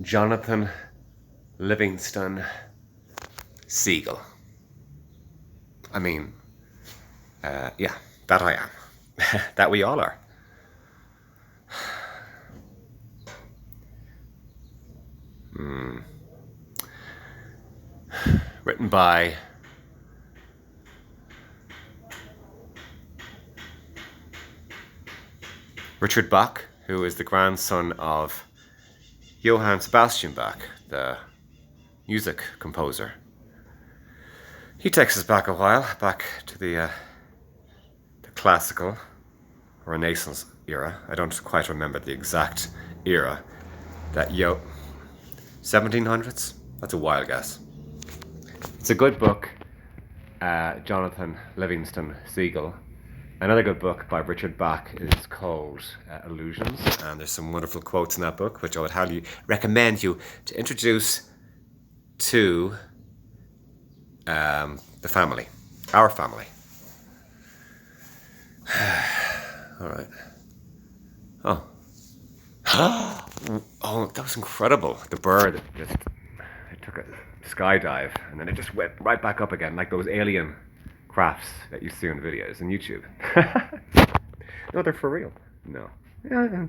Jonathan Livingstone Seagull. I mean, yeah, that I am. That we all are. Written by Richard Bach, who is the grandson of Johann Sebastian Bach, the music composer. He takes us back a while, back to the classical Renaissance era. I don't quite remember the exact era. 1700s? That's a wild guess. It's a good book, Jonathan Livingstone Seagull. Another good book by Richard Bach is called Illusions, and there's some wonderful quotes in that book, which I would highly recommend you to introduce to the family, our family. All right. Oh. Oh, that was incredible. The bird just, it took a skydive and then it just went right back up again, like those alien crafts that you see on videos on YouTube. No, they're for real. No. Yeah.